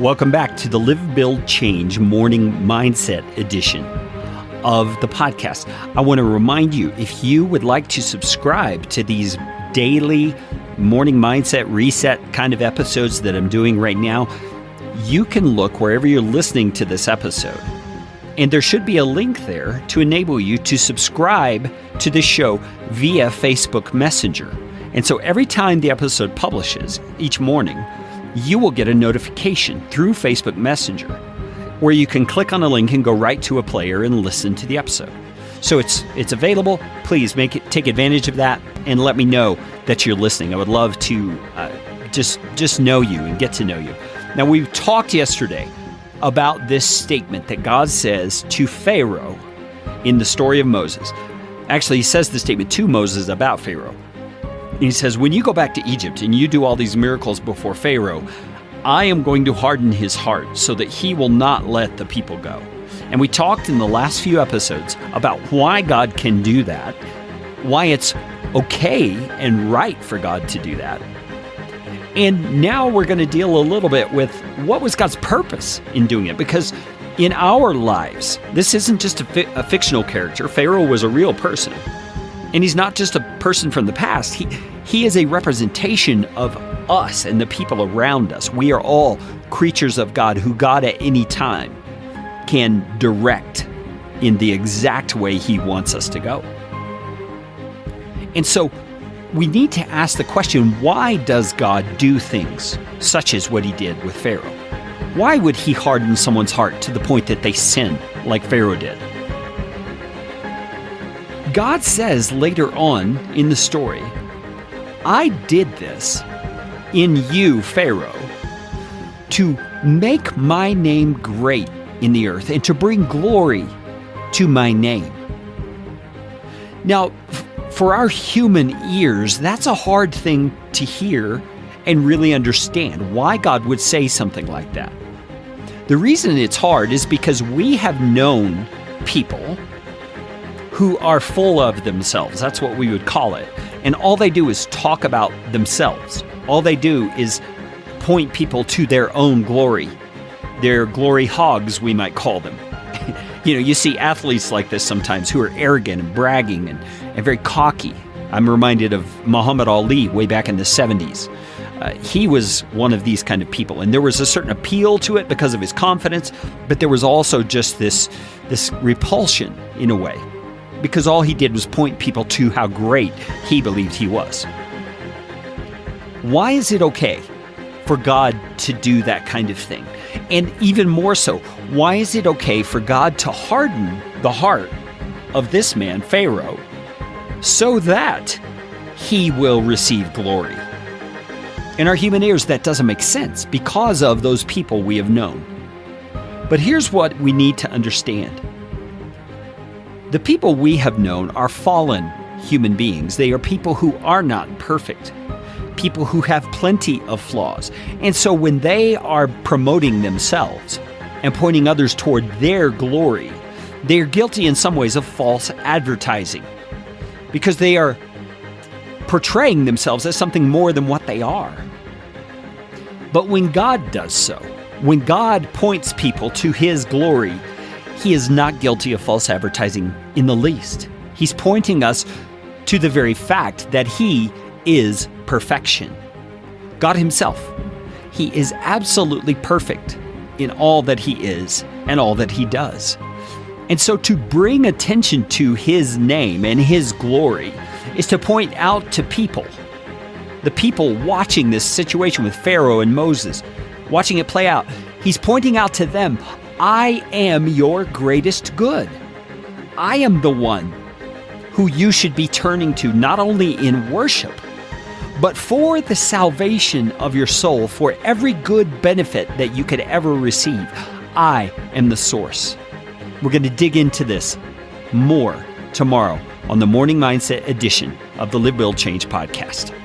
Welcome back to the Live, Build, Change Morning Mindset edition of the podcast. I want to remind you, if you would like to subscribe to these daily morning mindset reset kind of episodes that I'm doing right now, you can look wherever you're listening to this episode. And there should be a link there to enable you to subscribe to this show via Facebook Messenger. And so every time the episode publishes each morning, you will get a notification through Facebook Messenger where you can click on a link and go right to a player and listen to the episode. So it's available. Please take advantage of that and let me know that you're listening. I would love to just know you and get to know you. Now, we talked yesterday about this statement that God says to Pharaoh in the story of Moses. Actually, he says the statement to Moses about Pharaoh. He says, when you go back to Egypt and you do all these miracles before Pharaoh, I am going to harden his heart so that he will not let the people go. And we talked in the last few episodes about why God can do that, why it's okay and right for God to do that. And now we're going to deal a little bit with what was God's purpose in doing it. Because in our lives, this isn't just a fictional character. Pharaoh was a real person. And he's not just a person from the past. He is a representation of us and the people around us. We are all creatures of God who God at any time can direct in the exact way he wants us to go. And so we need to ask the question, why does God do things such as what he did with Pharaoh? Why would he harden someone's heart to the point that they sin like Pharaoh did? God says later on in the story, I did this in you, Pharaoh, to make my name great in the earth and to bring glory to my name. Now, for our human ears, that's a hard thing to hear and really understand why God would say something like that. The reason it's hard is because we have known people who are full of themselves. That's what we would call it. And all they do is talk about themselves. All they do is point people to their own glory. Their glory hogs, we might call them. You see athletes like this sometimes who are arrogant and bragging and very cocky. I'm reminded of Muhammad Ali way back in the 70s. He was one of these kind of people. And there was a certain appeal to it because of his confidence, but there was also just this repulsion in a way, because all he did was point people to how great he believed he was. Why is it okay for God to do that kind of thing? And even more so, why is it okay for God to harden the heart of this man, Pharaoh, so that he will receive glory? In our human ears, that doesn't make sense because of those people we have known. But here's what we need to understand. The people we have known are fallen human beings. They are people who are not perfect, people who have plenty of flaws. And so when they are promoting themselves and pointing others toward their glory, they are guilty in some ways of false advertising because they are portraying themselves as something more than what they are. But when God does so, when God points people to his glory, he is not guilty of false advertising in the least. He's pointing us to the very fact that he is perfection. God himself, he is absolutely perfect in all that he is and all that he does. And so to bring attention to his name and his glory is to point out to people, the people watching this situation with Pharaoh and Moses, watching it play out, he's pointing out to them, I am your greatest good. I am the one who you should be turning to not only in worship, but for the salvation of your soul, for every good benefit that you could ever receive. I am the source. We're going to dig into this more tomorrow on the Morning Mindset edition of the Live, Build, Change podcast.